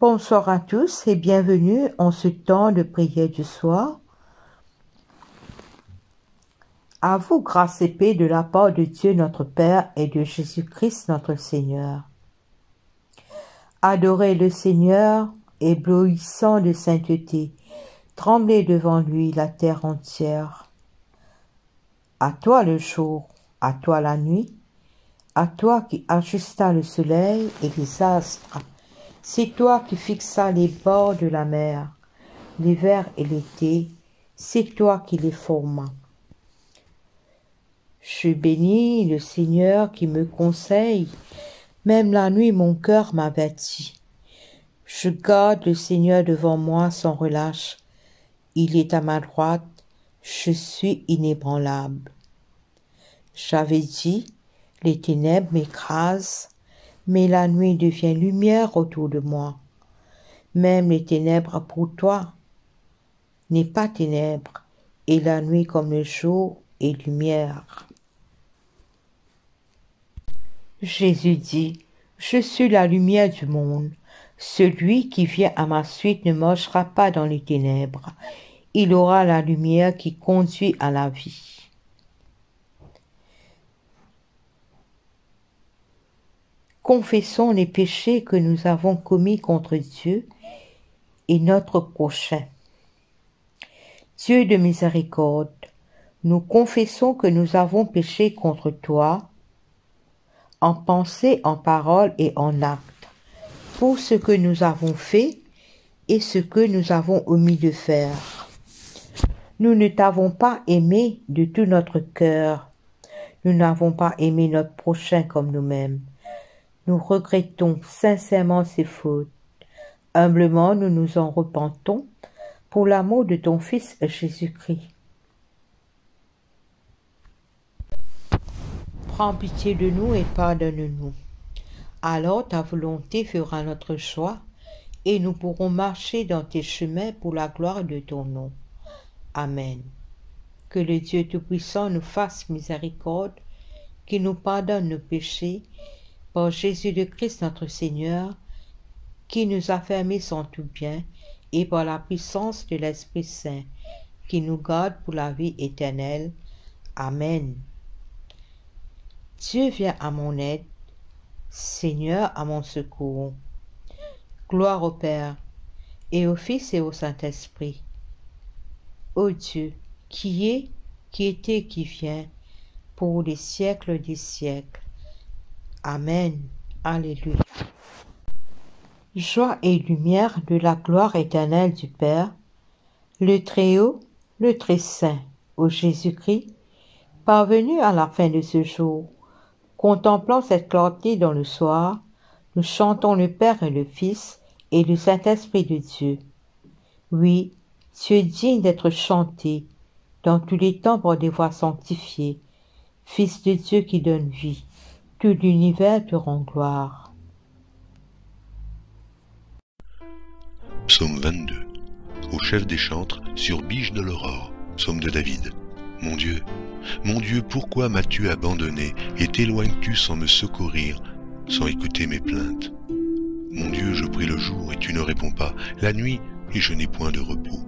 Bonsoir à tous et bienvenue en ce temps de prière du soir. À vous grâce et paix de la part de Dieu notre Père et de Jésus-Christ notre Seigneur. Adorez le Seigneur, éblouissant de sainteté, tremblez devant lui la terre entière. À toi le jour, à toi la nuit, à toi qui ajustas le soleil et les astres. C'est toi qui fixas les bords de la mer, l'hiver et l'été, c'est toi qui les formas. Je bénis le Seigneur qui me conseille, même la nuit mon cœur m'avertit. Je garde le Seigneur devant moi sans relâche, il est à ma droite, je suis inébranlable. J'avais dit, les ténèbres m'écrasent, mais la nuit devient lumière autour de moi. Même les ténèbres pour toi n'est pas ténèbres, et la nuit comme le jour est lumière. Jésus dit, je suis la lumière du monde. Celui qui vient à ma suite ne marchera pas dans les ténèbres. Il aura la lumière qui conduit à la vie. Confessons les péchés que nous avons commis contre Dieu et notre prochain. Dieu de miséricorde, nous confessons que nous avons péché contre toi, en pensée, en parole et en acte, pour ce que nous avons fait et ce que nous avons omis de faire. Nous ne t'avons pas aimé de tout notre cœur. Nous n'avons pas aimé notre prochain comme nous-mêmes. Nous regrettons sincèrement ces fautes. Humblement, nous nous en repentons pour l'amour de ton Fils Jésus-Christ. Prends pitié de nous et pardonne-nous. Alors ta volonté fera notre choix et nous pourrons marcher dans tes chemins pour la gloire de ton nom. Amen. Que le Dieu Tout-Puissant nous fasse miséricorde, qu'il nous pardonne nos péchés, par Jésus le Christ notre Seigneur, qui nous a fermés sans tout bien, et par la puissance de l'Esprit Saint, qui nous garde pour la vie éternelle. Amen. Dieu vient à mon aide, Seigneur à mon secours. Gloire au Père, et au Fils et au Saint-Esprit. Ô Dieu, qui est, qui était, qui vient, pour les siècles des siècles. Amen. Alléluia. Joie et lumière de la gloire éternelle du Père, le Très-Haut, le Très-Saint, ô Jésus-Christ, parvenu à la fin de ce jour, contemplant cette clarté dans le soir, nous chantons le Père et le Fils et le Saint-Esprit de Dieu. Oui, tu es digne d'être chanté dans tous les temps par des voix sanctifiées, Fils de Dieu qui donne vie. Tout l'univers te rend gloire. Psaume 22. Au chef des chantres, sur Biche de l'aurore. Psaume de David. Mon Dieu, pourquoi m'as-tu abandonné et t'éloignes-tu sans me secourir, sans écouter mes plaintes? Mon Dieu, je prie le jour et tu ne réponds pas, la nuit et je n'ai point de repos.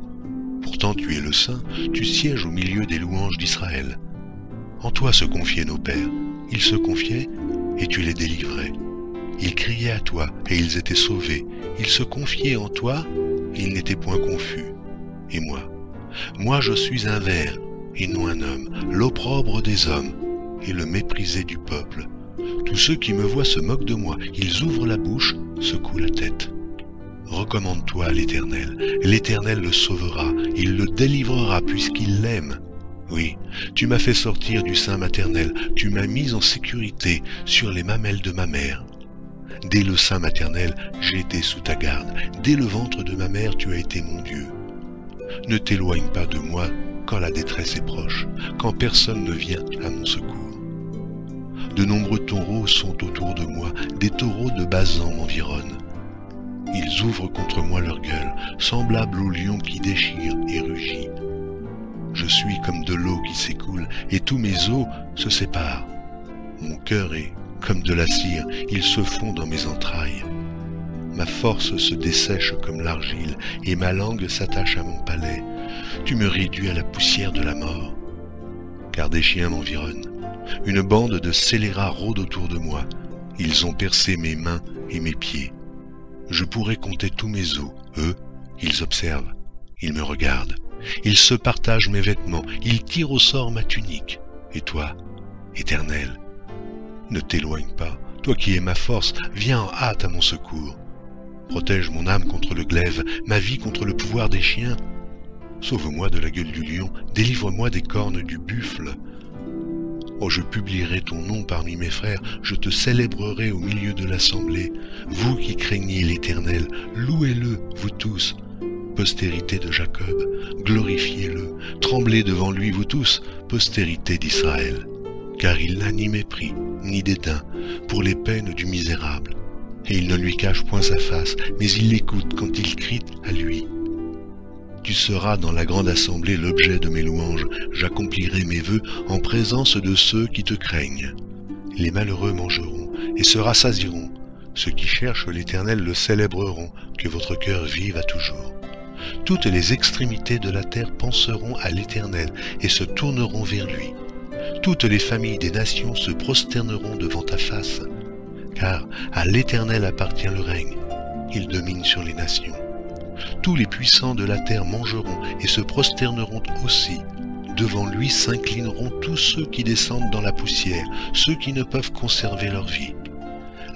Pourtant tu es le Saint, tu sièges au milieu des louanges d'Israël. En toi se confiaient nos pères, ils se confiaient et tu les délivrais. Ils criaient à toi et ils étaient sauvés, ils se confiaient en toi et ils n'étaient point confus. Et moi je suis un ver et non un homme, l'opprobre des hommes et le méprisé du peuple. Tous ceux qui me voient se moquent de moi, ils ouvrent la bouche, secouent la tête. Recommande-toi à l'Éternel, l'Éternel le sauvera, il le délivrera puisqu'il l'aime. Oui, tu m'as fait sortir du sein maternel, tu m'as mis en sécurité sur les mamelles de ma mère. Dès le sein maternel, j'ai été sous ta garde, dès le ventre de ma mère, tu as été mon Dieu. Ne t'éloigne pas de moi quand la détresse est proche, quand personne ne vient à mon secours. De nombreux taureaux sont autour de moi, des taureaux de Basan m'environnent. Ils ouvrent contre moi leur gueule, semblables au lion qui déchire et rugit. Je suis comme de l'eau qui s'écoule, et tous mes os se séparent. Mon cœur est comme de la cire, il se fond dans mes entrailles. Ma force se dessèche comme l'argile, et ma langue s'attache à mon palais. Tu me réduis à la poussière de la mort. Car des chiens m'environnent. Une bande de scélérats rôde autour de moi. Ils ont percé mes mains et mes pieds. Je pourrais compter tous mes os. Eux, ils observent. Ils me regardent. Ils se partagent mes vêtements. Ils tirent au sort ma tunique. Et toi, Éternel, ne t'éloigne pas. Toi qui es ma force, viens en hâte à mon secours. Protège mon âme contre le glaive, ma vie contre le pouvoir des chiens. Sauve-moi de la gueule du lion, délivre-moi des cornes du buffle. Oh, je publierai ton nom parmi mes frères, je te célébrerai au milieu de l'assemblée. Vous qui craignez l'Éternel, louez-le, vous tous. Postérité de Jacob, glorifiez-le, tremblez devant lui, vous tous, postérité d'Israël. Car il n'a ni mépris, ni dédain pour les peines du misérable. Et il ne lui cache point sa face, mais il l'écoute quand il crie à lui. Tu seras dans la grande assemblée l'objet de mes louanges, j'accomplirai mes vœux en présence de ceux qui te craignent. Les malheureux mangeront et se rassasieront, ceux qui cherchent l'Éternel le célébreront, que votre cœur vive à toujours. Toutes les extrémités de la terre penseront à l'Éternel et se tourneront vers lui. Toutes les familles des nations se prosterneront devant ta face, car à l'Éternel appartient le règne, il domine sur les nations. Tous les puissants de la terre mangeront et se prosterneront aussi. Devant lui s'inclineront tous ceux qui descendent dans la poussière, ceux qui ne peuvent conserver leur vie.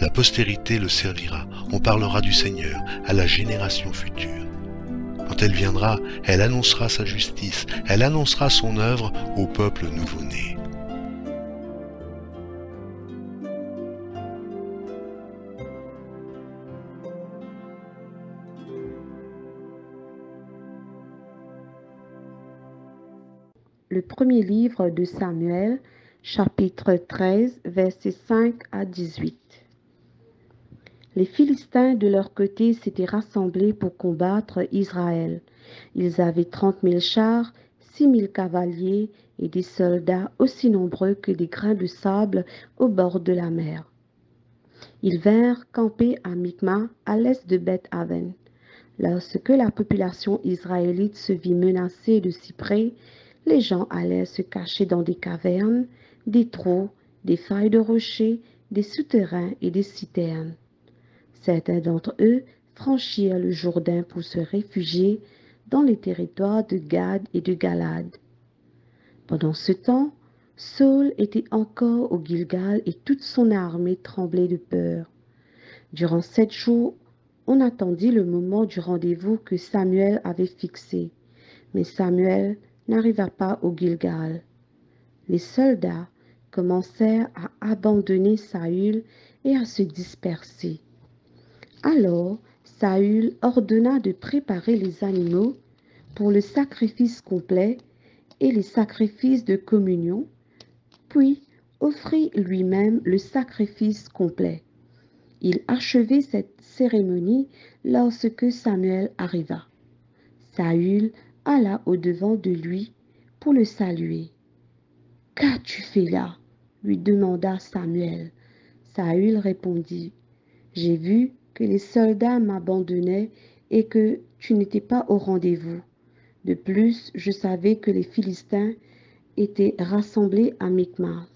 La postérité le servira, on parlera du Seigneur à la génération future. Quand elle viendra, elle annoncera sa justice, elle annoncera son œuvre au peuple nouveau-né. Le premier livre de Samuel, chapitre 13, versets 5 à 18. Les Philistins, de leur côté, s'étaient rassemblés pour combattre Israël. Ils avaient 30 000 chars, 6 000 cavaliers et des soldats aussi nombreux que des grains de sable au bord de la mer. Ils vinrent camper à Micma, à l'est de Beth-Aven. Lorsque la population israélite se vit menacée de si près, les gens allèrent se cacher dans des cavernes, des trous, des failles de rochers, des souterrains et des citernes. Certains d'entre eux franchirent le Jourdain pour se réfugier dans les territoires de Gad et de Galad. Pendant ce temps, Saül était encore au Gilgal et toute son armée tremblait de peur. Durant 7 jours, on attendit le moment du rendez-vous que Samuel avait fixé, mais Samuel n'arriva pas au Gilgal. Les soldats commencèrent à abandonner Saül et à se disperser. Alors Saül ordonna de préparer les animaux pour le sacrifice complet et les sacrifices de communion, puis offrit lui-même le sacrifice complet. Il achevait cette cérémonie lorsque Samuel arriva. Saül alla au-devant de lui pour le saluer. « Qu'as-tu fait là ?» lui demanda Samuel. Saül répondit, « J'ai vu que les soldats m'abandonnaient et que tu n'étais pas au rendez-vous. De plus, je savais que les Philistins étaient rassemblés à Micmas.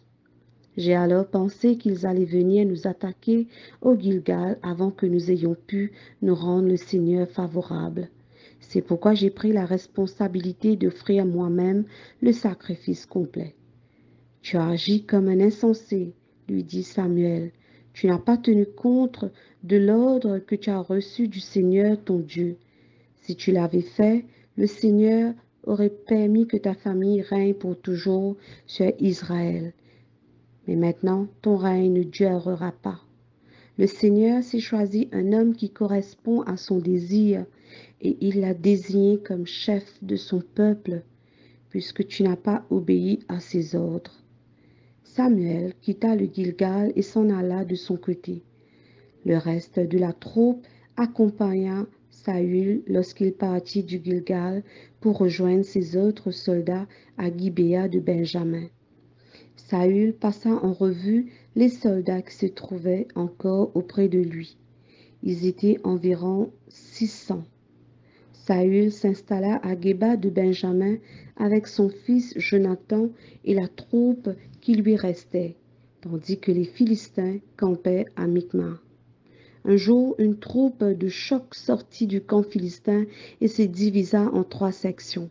J'ai alors pensé qu'ils allaient venir nous attaquer au Gilgal avant que nous ayons pu nous rendre le Seigneur favorable. C'est pourquoi j'ai pris la responsabilité d'offrir moi-même le sacrifice complet. » « Tu as agi comme un insensé, lui dit Samuel. Tu n'as pas tenu compte de l'ordre que tu as reçu du Seigneur ton Dieu. Si tu l'avais fait, le Seigneur aurait permis que ta famille règne pour toujours sur Israël. Mais maintenant, ton règne ne durera pas. Le Seigneur s'est choisi un homme qui correspond à son désir et il l'a désigné comme chef de son peuple, puisque tu n'as pas obéi à ses ordres. Samuel quitta le Gilgal et s'en alla de son côté. Le reste de la troupe accompagna Saül lorsqu'il partit du Gilgal pour rejoindre ses autres soldats à Gibéa de Benjamin. Saül passa en revue les soldats qui se trouvaient encore auprès de lui. Ils étaient environ 600. Saül s'installa à Géba de Benjamin avec son fils Jonathan et la troupe qui lui restait, tandis que les Philistins campaient à Micma. Un jour, une troupe de choc sortit du camp philistin et se divisa en 3 sections.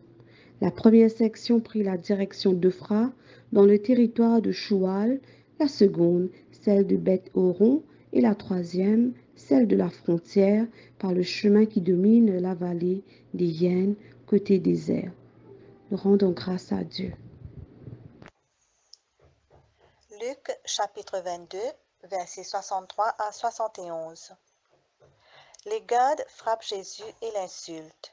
La première section prit la direction d'Ephra, dans le territoire de Choual, la seconde, celle de Beth-Horon, et la troisième, celle de la frontière, par le chemin qui domine la vallée des Hyènes, côté désert. Nous rendons grâce à Dieu. Luc chapitre 22, versets 63 à 71. Les gardes frappent Jésus et l'insultent.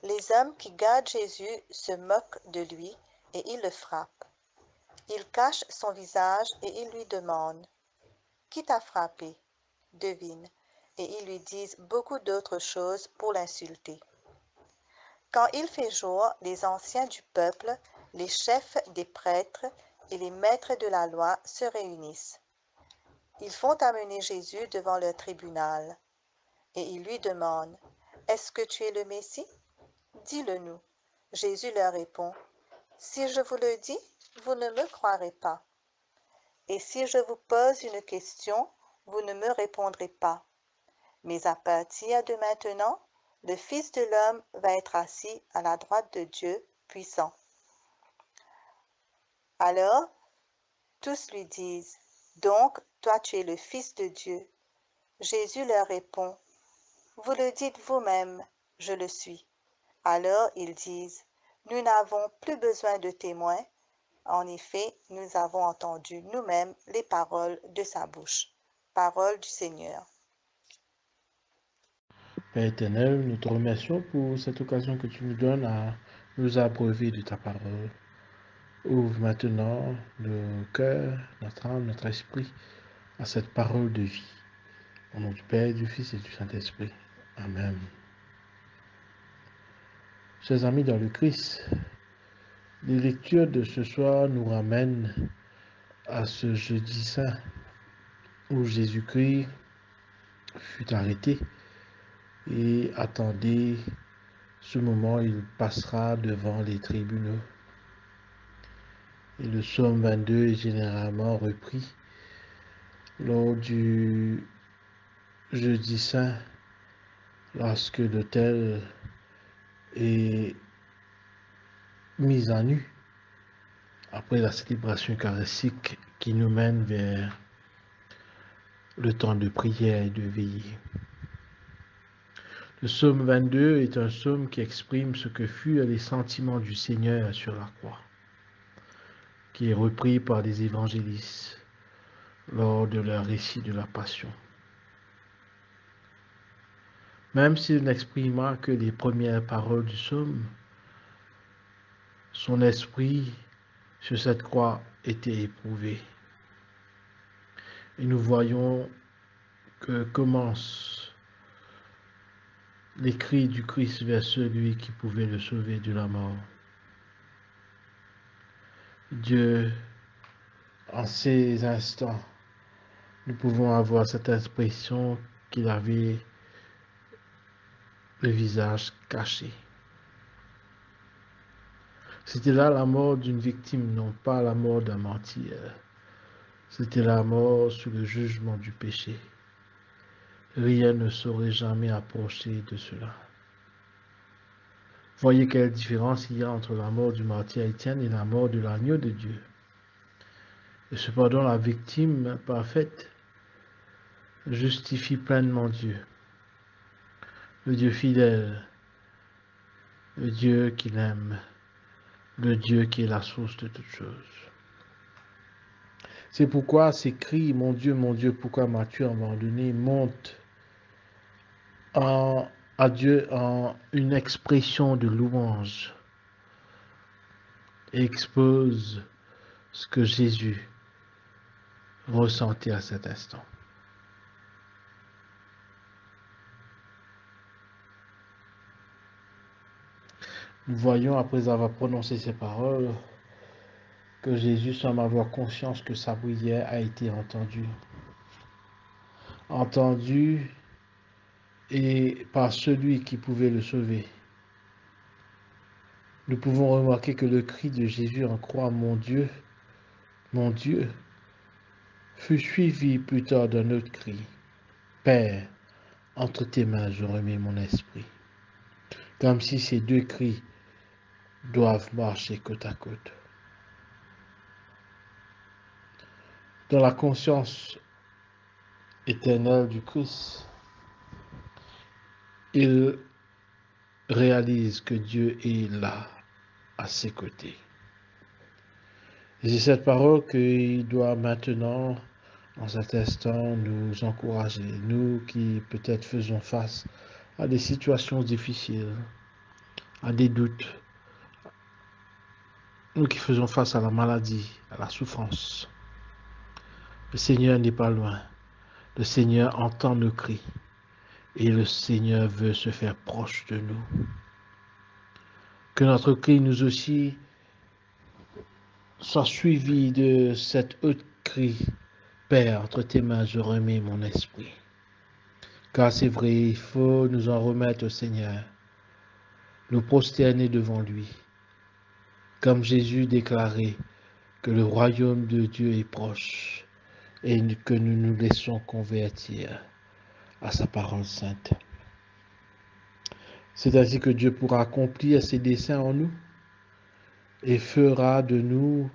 Les hommes qui gardent Jésus se moquent de lui et ils le frappent. Ils cachent son visage et ils lui demandent « Qui t'a frappé ?» Devine. Et ils lui disent beaucoup d'autres choses pour l'insulter. Quand il fait jour, les anciens du peuple, les chefs des prêtres et les maîtres de la loi se réunissent. Ils font amener Jésus devant leur tribunal et ils lui demandent « Est-ce que tu es le Messie? Dis-le-nous. » Jésus leur répond « Si je vous le dis, vous ne me croirez pas. Et si je vous pose une question, vous ne me répondrez pas. Mais à partir de maintenant, le Fils de l'homme va être assis à la droite de Dieu puissant. » Alors, tous lui disent « Donc, toi tu es le Fils de Dieu. » Jésus leur répond « Vous le dites vous-même, je le suis. » Alors ils disent « Nous n'avons plus besoin de témoins. En effet, nous avons entendu nous-mêmes les paroles de sa bouche. » Parole du Seigneur. Père éternel, nous te remercions pour cette occasion que tu nous donnes à nous abreuver de ta parole. Ouvre maintenant nos cœurs, notre âme, notre esprit à cette parole de vie. Au nom du Père, du Fils et du Saint-Esprit. Amen. Chers amis dans le Christ, les lectures de ce soir nous ramènent à ce jeudi saint où Jésus-Christ fut arrêté et attendait ce moment où il passera devant les tribunaux. Et le psaume 22 est généralement repris lors du jeudi saint, lorsque l'autel est mis à nu, après la célébration eucharistique qui nous mène vers le temps de prière et de veillée. Le psaume 22 est un psaume qui exprime ce que furent les sentiments du Seigneur sur la croix, qui est repris par les évangélistes lors de leur récit de la Passion. Même s'il n'exprima que les premières paroles du psaume, son esprit sur cette croix était éprouvé. Et nous voyons que commence les cris du Christ vers celui qui pouvait le sauver de la mort. Dieu, en ces instants, nous pouvons avoir cette expression qu'il avait le visage caché. C'était là la mort d'une victime, non pas la mort d'un martyr. C'était la mort sous le jugement du péché. Rien ne saurait jamais approcher de cela. Voyez quelle différence il y a entre la mort du martyr Étienne et la mort de l'agneau de Dieu. Et cependant, la victime parfaite justifie pleinement Dieu, le Dieu fidèle, le Dieu qu'il aime, le Dieu qui est la source de toutes choses. C'est pourquoi ces cris, mon Dieu, pourquoi m'as-tu abandonné, montent à Dieu en une expression de louange et expose ce que Jésus ressentait à cet instant. Nous voyons, après avoir prononcé ces paroles, que Jésus semble avoir conscience que sa prière a été entendue. Entendue et par celui qui pouvait le sauver. Nous pouvons remarquer que le cri de Jésus en croix, mon Dieu, fut suivi plus tard d'un autre cri, Père, entre tes mains je remets mon esprit. Comme si ces deux cris doivent marcher côte à côte. Dans la conscience éternelle du Christ, il réalise que Dieu est là, à ses côtés. Et c'est cette parole qu'il doit maintenant, en cet instant, nous encourager, nous qui peut-être faisons face à des situations difficiles, à des doutes, nous qui faisons face à la maladie, à la souffrance. Le Seigneur n'est pas loin. Le Seigneur entend nos cris et le Seigneur veut se faire proche de nous. Que notre cri nous aussi soit suivi de cet autre cri, Père, entre tes mains je remets mon esprit. Car c'est vrai, il faut nous en remettre au Seigneur, nous prosterner devant lui, comme Jésus déclarait que le royaume de Dieu est proche et que nous nous laissons convertir à sa parole sainte. C'est ainsi que Dieu pourra accomplir ses desseins en nous et fera de nous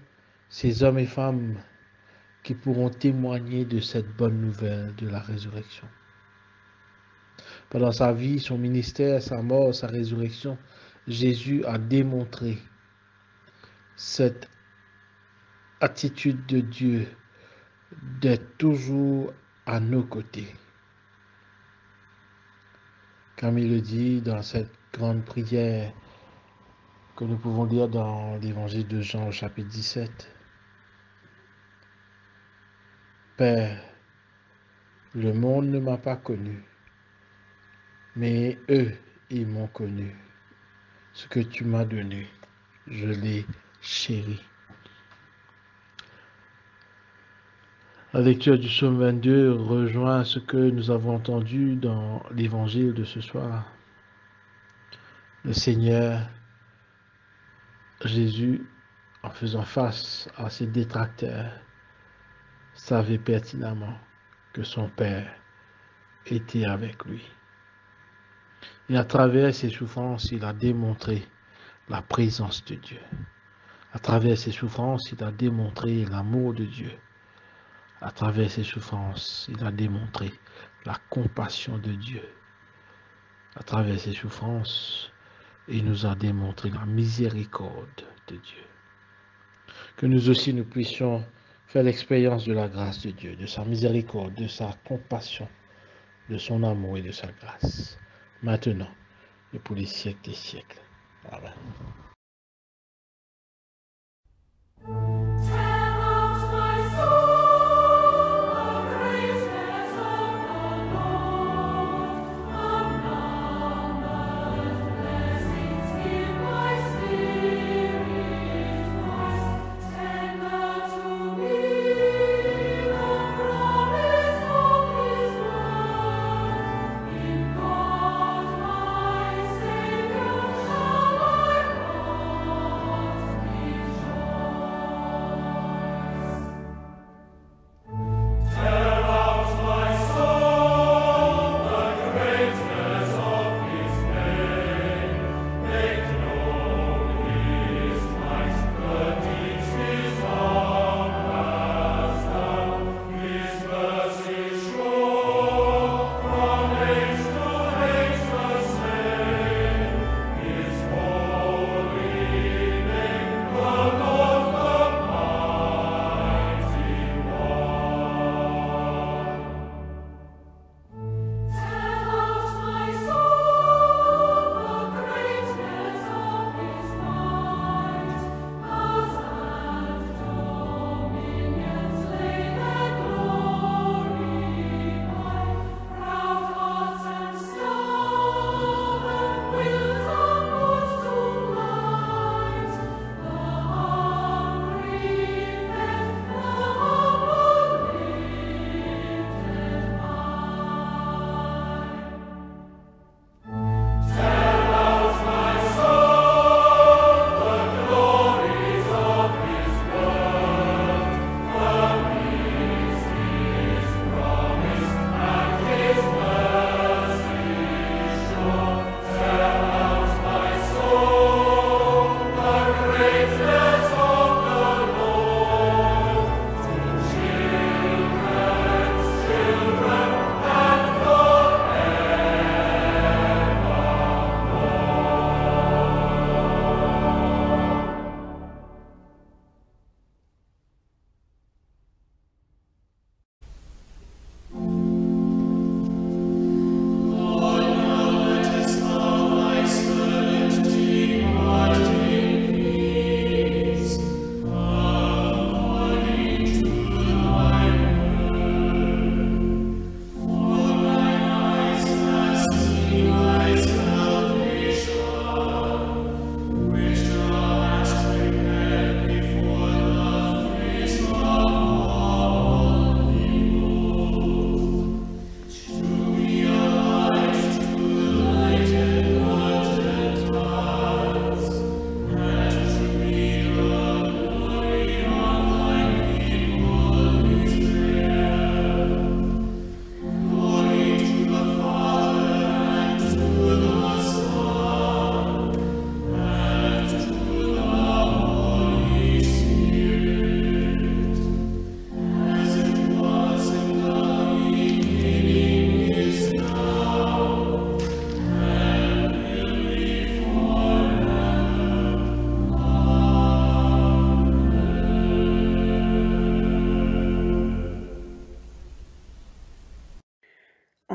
ces hommes et femmes qui pourront témoigner de cette bonne nouvelle de la résurrection. Pendant sa vie, son ministère, sa mort, sa résurrection, Jésus a démontré cette attitude de Dieu d'être toujours à nos côtés. Comme il le dit dans cette grande prière que nous pouvons lire dans l'évangile de Jean au chapitre 17. Père, le monde ne m'a pas connu, mais eux, ils m'ont connu. Ce que tu m'as donné, je l'ai chéri. La lecture du psaume 22 rejoint ce que nous avons entendu dans l'évangile de ce soir. Le Seigneur Jésus, en faisant face à ses détracteurs, savait pertinemment que son Père était avec lui. Et à travers ses souffrances, il a démontré la présence de Dieu. À travers ses souffrances, il a démontré l'amour de Dieu. À travers ses souffrances, il a démontré la compassion de Dieu. À travers ses souffrances, il nous a démontré la miséricorde de Dieu. Que nous aussi, nous puissions faire l'expérience de la grâce de Dieu, de sa miséricorde, de sa compassion, de son amour et de sa grâce, maintenant et pour les siècles des siècles. Amen.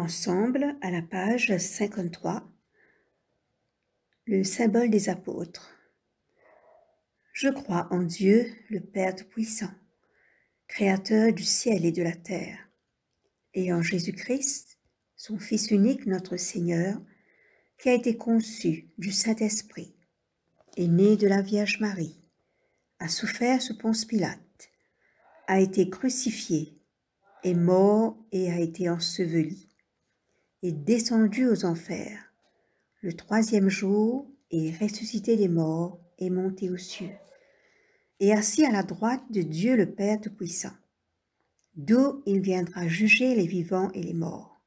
ensemble à la page 53, le symbole des apôtres. Je crois en Dieu, le Père Tout-Puissant, Créateur du ciel et de la terre, et en Jésus-Christ, son Fils unique, notre Seigneur, qui a été conçu du Saint-Esprit, est né de la Vierge Marie, a souffert sous Ponce Pilate, a été crucifié, est mort et a été enseveli, est descendu aux enfers, le troisième jour est ressuscité des morts et monté aux cieux, et assis à la droite de Dieu le Père Tout-Puissant, d'où il viendra juger les vivants et les morts.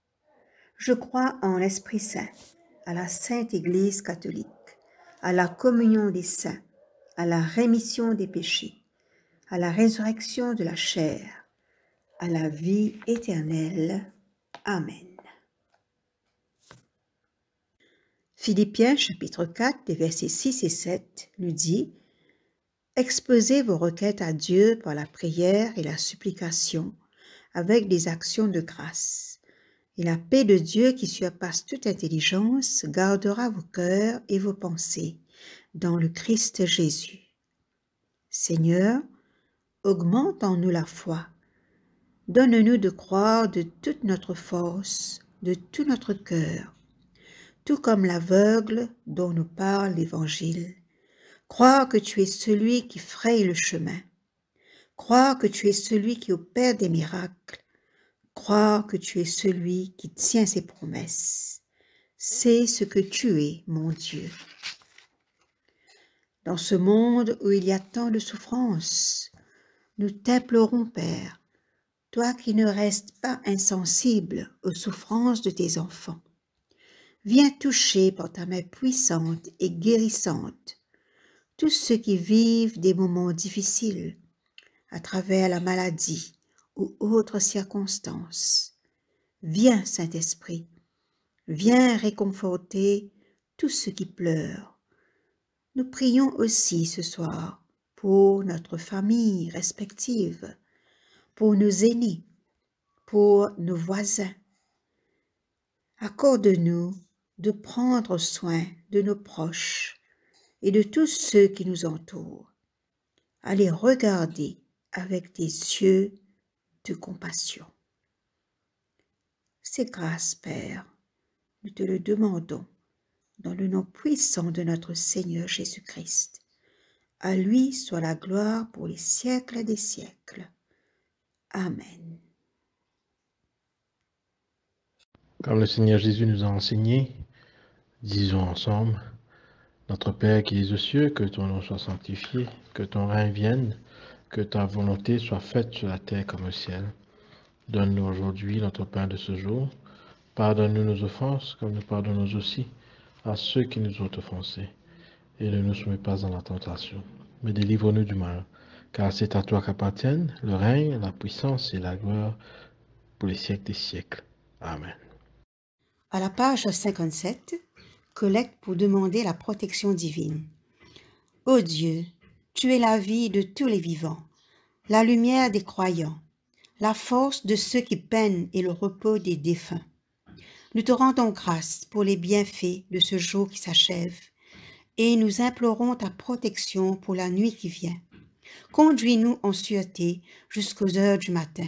Je crois en l'Esprit Saint, à la Sainte Église catholique, à la communion des saints, à la rémission des péchés, à la résurrection de la chair, à la vie éternelle. Amen. Philippiens chapitre 4, les versets 6 et 7 nous dit « Exposez vos requêtes à Dieu par la prière et la supplication avec des actions de grâce. Et la paix de Dieu qui surpasse toute intelligence gardera vos cœurs et vos pensées dans le Christ Jésus. Seigneur, augmente en nous la foi. Donne-nous de croire de toute notre force, de tout notre cœur, tout comme l'aveugle dont nous parle l'Évangile. Croire que tu es celui qui fraye le chemin. Croire que tu es celui qui opère des miracles. Croire que tu es celui qui tient ses promesses. C'est ce que tu es, mon Dieu. Dans ce monde où il y a tant de souffrances, nous t'implorons, Père, toi qui ne restes pas insensible aux souffrances de tes enfants. Viens toucher par ta main puissante et guérissante tous ceux qui vivent des moments difficiles à travers la maladie ou autres circonstances. Viens, Saint-Esprit, viens réconforter tous ceux qui pleurent. Nous prions aussi ce soir pour notre famille respective, pour nos aînés, pour nos voisins. Accorde-nous de prendre soin de nos proches et de tous ceux qui nous entourent, à les regarder avec des yeux de compassion. Ces grâces, Père, nous te le demandons dans le nom puissant de notre Seigneur Jésus-Christ. À lui soit la gloire pour les siècles des siècles. Amen. Comme le Seigneur Jésus nous a enseigné, disons ensemble, Notre Père qui es aux cieux, que ton nom soit sanctifié, que ton règne vienne, que ta volonté soit faite sur la terre comme au ciel. Donne-nous aujourd'hui notre pain de ce jour. Pardonne-nous nos offenses, comme nous pardonnons aussi à ceux qui nous ont offensés. Et ne nous soumets pas dans la tentation, mais délivre-nous du mal, car c'est à toi qu'appartiennent le règne, la puissance et la gloire pour les siècles des siècles. Amen. À la page 57, collecte pour demander la protection divine. Ô Dieu, tu es la vie de tous les vivants, la lumière des croyants, la force de ceux qui peinent et le repos des défunts. Nous te rendons grâce pour les bienfaits de ce jour qui s'achève et nous implorons ta protection pour la nuit qui vient. Conduis-nous en sûreté jusqu'aux heures du matin.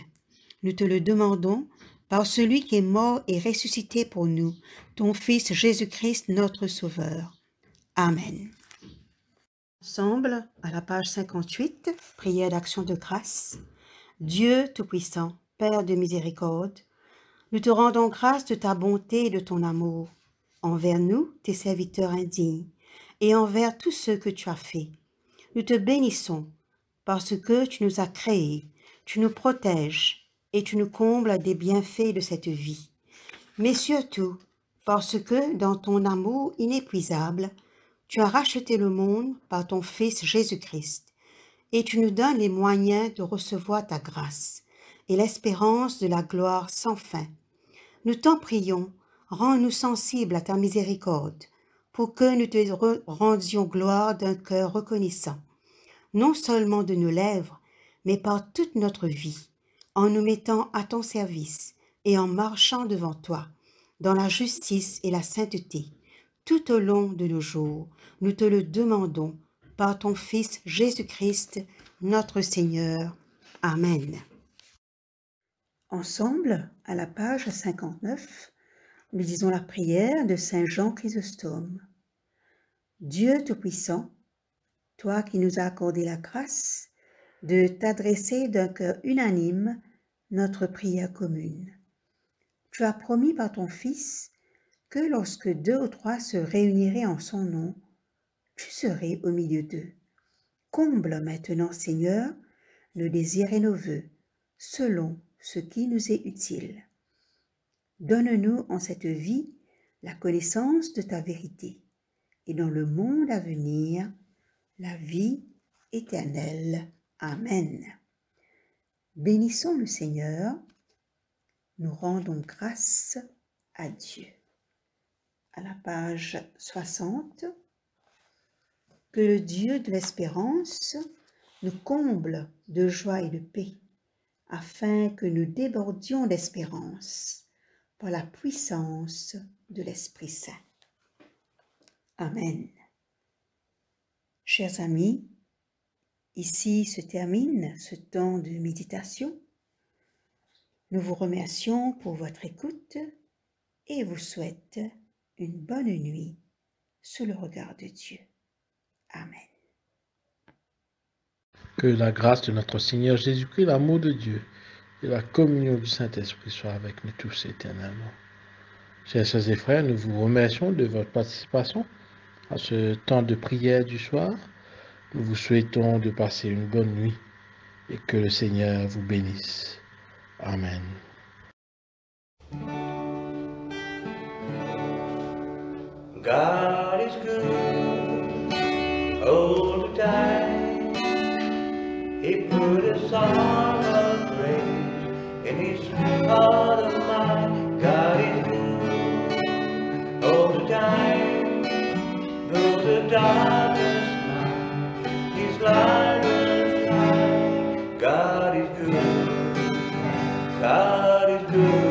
Nous te le demandons par celui qui est mort et ressuscité pour nous, ton Fils Jésus-Christ, notre Sauveur. Amen. Ensemble, à la page 58, prière d'action de grâce. Dieu Tout-Puissant, Père de miséricorde, nous te rendons grâce de ta bonté et de ton amour, envers nous, tes serviteurs indignes, et envers tous ceux que tu as faits. Nous te bénissons, parce que tu nous as créés, tu nous protèges, et tu nous combles des bienfaits de cette vie. Mais surtout, parce que dans ton amour inépuisable, tu as racheté le monde par ton Fils Jésus-Christ, et tu nous donnes les moyens de recevoir ta grâce et l'espérance de la gloire sans fin. Nous t'en prions, rends-nous sensibles à ta miséricorde, pour que nous te rendions gloire d'un cœur reconnaissant, non seulement de nos lèvres, mais par toute notre vie, en nous mettant à ton service et en marchant devant toi, dans la justice et la sainteté, tout au long de nos jours. Nous te le demandons par ton Fils Jésus-Christ, notre Seigneur. Amen. Ensemble, à la page 59, nous disons la prière de Saint Jean Chrysostome. Dieu Tout-Puissant, toi qui nous as accordé la grâce de t'adresser d'un cœur unanime notre prière commune. Tu as promis par ton Fils que lorsque 2 ou 3 se réuniraient en son nom, tu serais au milieu d'eux. Comble maintenant, Seigneur, nos désirs et nos vœux, selon ce qui nous est utile. Donne-nous en cette vie la connaissance de ta vérité, et dans le monde à venir, la vie éternelle. Amen. Bénissons le Seigneur, nous rendons grâce à Dieu. À la page 60, que le Dieu de l'espérance nous comble de joie et de paix, afin que nous débordions d'espérance par la puissance de l'Esprit Saint. Amen. Chers amis, ici se termine ce temps de méditation. Nous vous remercions pour votre écoute et vous souhaite une bonne nuit sous le regard de Dieu. Amen. Que la grâce de notre Seigneur Jésus-Christ, l'amour de Dieu et la communion du Saint-Esprit soient avec nous tous éternellement. Chers sœurs et frères, nous vous remercions de votre participation à ce temps de prière du soir. Nous vous souhaitons de passer une bonne nuit et que le Seigneur vous bénisse. Amen. God is good all the time. He put a song of praise in each heart of mine. God is good all the time. Though the darkest night, His light will shine. God is good. God is good.